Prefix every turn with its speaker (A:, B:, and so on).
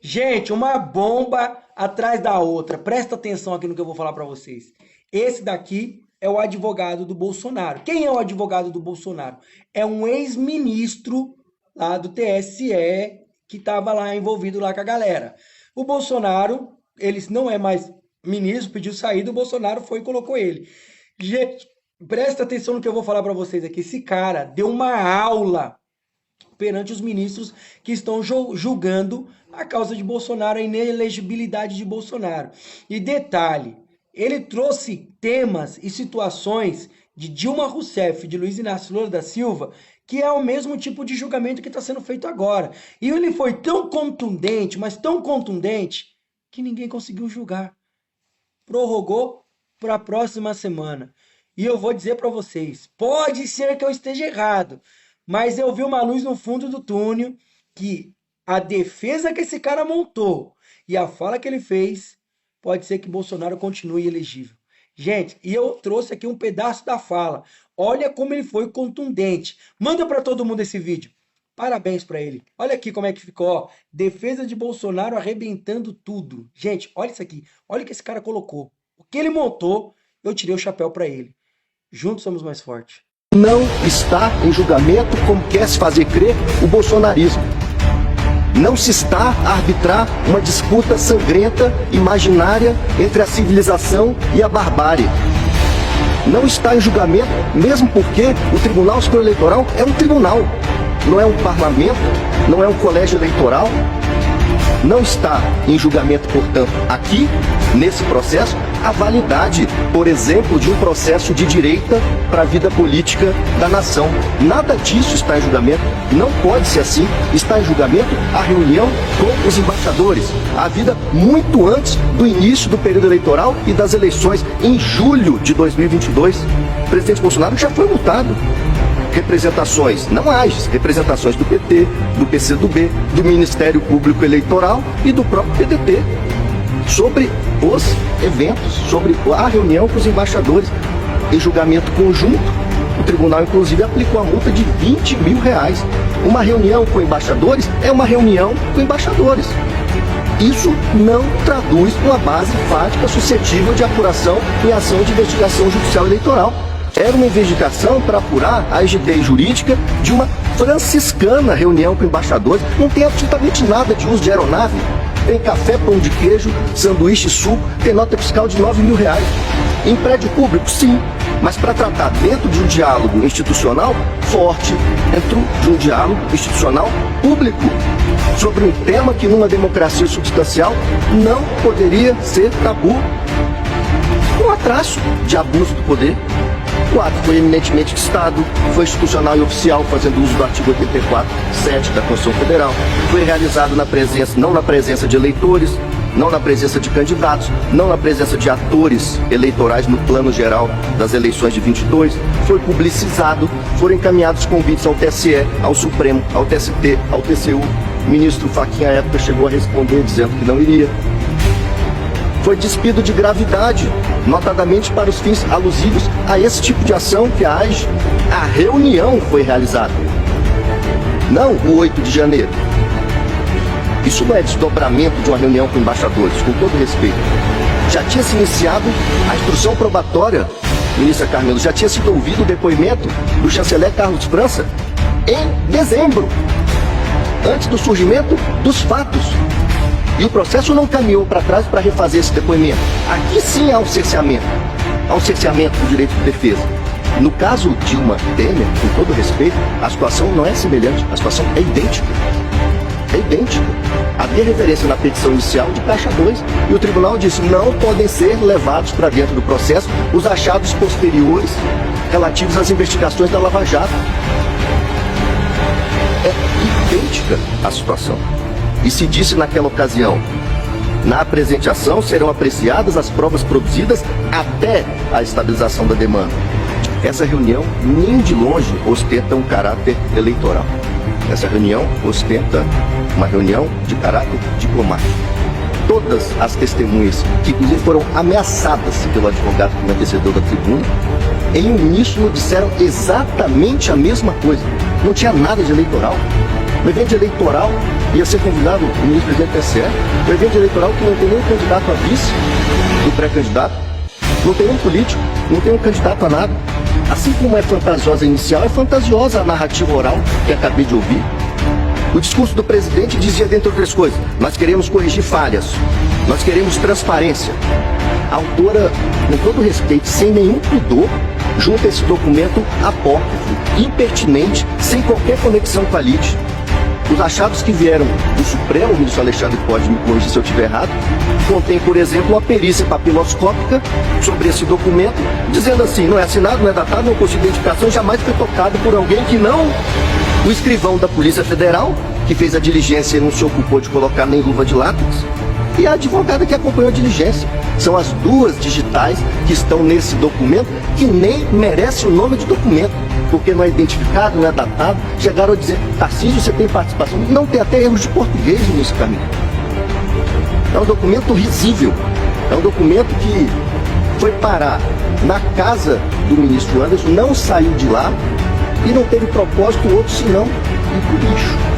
A: Gente, uma bomba atrás da outra. Presta atenção aqui no que eu vou falar para vocês. Esse daqui é o advogado do Bolsonaro. Quem é o advogado do Bolsonaro? É um ex-ministro lá do TSE que estava lá envolvido lá com a galera. O Bolsonaro, ele não é mais ministro, pediu saída, o Bolsonaro foi e colocou ele. Gente, presta atenção no que eu vou falar para vocês aqui. Esse cara deu uma aula perante os ministros que estão julgando a causa de Bolsonaro, a inelegibilidade de Bolsonaro. E detalhe, ele trouxe temas e situações de Dilma Rousseff, de Luiz Inácio Lula da Silva, que é o mesmo tipo de julgamento que está sendo feito agora. E ele foi tão contundente, mas tão contundente, que ninguém conseguiu julgar. Prorrogou para a próxima semana. E eu vou dizer para vocês, pode ser que eu esteja errado, mas eu vi uma luz no fundo do túnel que a defesa que esse cara montou e a fala que ele fez, pode ser que Bolsonaro continue elegível. Gente, e eu trouxe aqui um pedaço da fala. Olha como ele foi contundente. Manda para todo mundo esse vídeo. Parabéns para ele. Olha aqui como é que ficou, ó. Defesa de Bolsonaro arrebentando tudo. Gente, olha isso aqui. Olha o que esse cara colocou. O que ele montou, eu tirei o chapéu para ele. Juntos somos mais fortes.
B: Não está em julgamento, como quer se fazer crer, o bolsonarismo. Não se está a arbitrar uma disputa sangrenta, imaginária, entre a civilização e a barbárie. Não está em julgamento, mesmo porque o Tribunal Superior Eleitoral é um tribunal, não é um parlamento, não é um colégio eleitoral. Não está em julgamento, portanto, aqui, nesse processo, a validade, por exemplo, de um processo de direita para a vida política da nação. Nada disso está em julgamento, não pode ser assim. Está em julgamento a reunião com os embaixadores, a vida muito antes do início do período eleitoral e das eleições, em julho de 2022. O presidente Bolsonaro já foi multado. Representações, não AGES, representações do PT, do PCdoB, do Ministério Público Eleitoral e do próprio PDT, sobre os eventos, sobre a reunião com os embaixadores. Em julgamento conjunto, o tribunal inclusive aplicou a multa de R$20 mil. Uma reunião com embaixadores é uma reunião com embaixadores. Isso não traduz uma base fática suscetível de apuração em ação de investigação judicial eleitoral. Era uma investigação para apurar a rigidez jurídica de uma franciscana reunião com embaixadores. Não tem absolutamente nada de uso de aeronave. Tem café, pão de queijo, sanduíche, suco, tem nota fiscal de R$9 mil. Em prédio público, sim, mas para tratar dentro de um diálogo institucional forte, dentro de um diálogo institucional público, sobre um tema que numa democracia substancial não poderia ser tabu. Um atraso de abuso do poder. O ato foi eminentemente de Estado, foi institucional e oficial, fazendo uso do artigo 84(7) da Constituição Federal. Foi realizado na presença, não na presença de eleitores, não na presença de candidatos, não na presença de atores eleitorais no plano geral das eleições de 22. Foi publicizado, foram encaminhados convites ao TSE, ao Supremo, ao TST, ao TCU. O ministro Fachin, à época, chegou a responder dizendo que não iria. Foi despido de gravidade, notadamente para os fins alusivos a esse tipo de ação que a AGE. A reunião foi realizada, não o 8 de janeiro. Isso não é desdobramento de uma reunião com embaixadores, com todo respeito. Já tinha se iniciado a instrução probatória, ministra Carmelo, já tinha sido ouvido o depoimento do chanceler Carlos França em dezembro, antes do surgimento dos fatos. E o processo não caminhou para trás para refazer esse depoimento. Aqui sim há um cerceamento do direito de defesa. No caso Dilma Temer, com todo respeito, a situação não é semelhante, a situação é idêntica. É idêntica. Havia referência na petição inicial de caixa 2 e o tribunal disse não podem ser levados para dentro do processo os achados posteriores relativos às investigações da Lava Jato. É idêntica a situação. E se disse naquela ocasião, na presente ação serão apreciadas as provas produzidas até a estabilização da demanda. Essa reunião nem de longe ostenta um caráter eleitoral. Essa reunião ostenta uma reunião de caráter diplomático. Todas as testemunhas, que inclusive foram ameaçadas pelo advogado que me antecedeu da tribuna, em uníssono disseram exatamente a mesma coisa. Não tinha nada de eleitoral. No evento eleitoral, ia ser convidado o ministro-presidente do TSE, um evento eleitoral que não tem nem candidato a vice do pré-candidato, não tem um político, não tem um candidato a nada. Assim como é fantasiosa a inicial, é fantasiosa a narrativa oral que acabei de ouvir. O discurso do presidente dizia, dentre outras coisas, nós queremos corrigir falhas, nós queremos transparência. A autora, com todo respeito, sem nenhum pudor, junta esse documento apócrifo, impertinente, sem qualquer conexão com a lide. Os achados que vieram do Supremo, o ministro Alexandre pode me corrigir se eu estiver errado, contém, por exemplo, uma perícia papiloscópica sobre esse documento, dizendo assim, não é assinado, não é datado, não possui identificação, jamais foi tocado por alguém que não o escrivão da Polícia Federal, que fez a diligência e não se ocupou de colocar nem luva de látex, e a advogada que acompanhou a diligência. São as duas digitais que estão nesse documento, que nem merece o nome de documento, porque não é identificado, não é datado. Chegaram a dizer, Tarcísio, você tem participação? Não, tem até erros de português nesse caminho. É um documento risível, é um documento que foi parar na casa do ministro Anderson, não saiu de lá e não teve propósito outro senão ir pro lixo.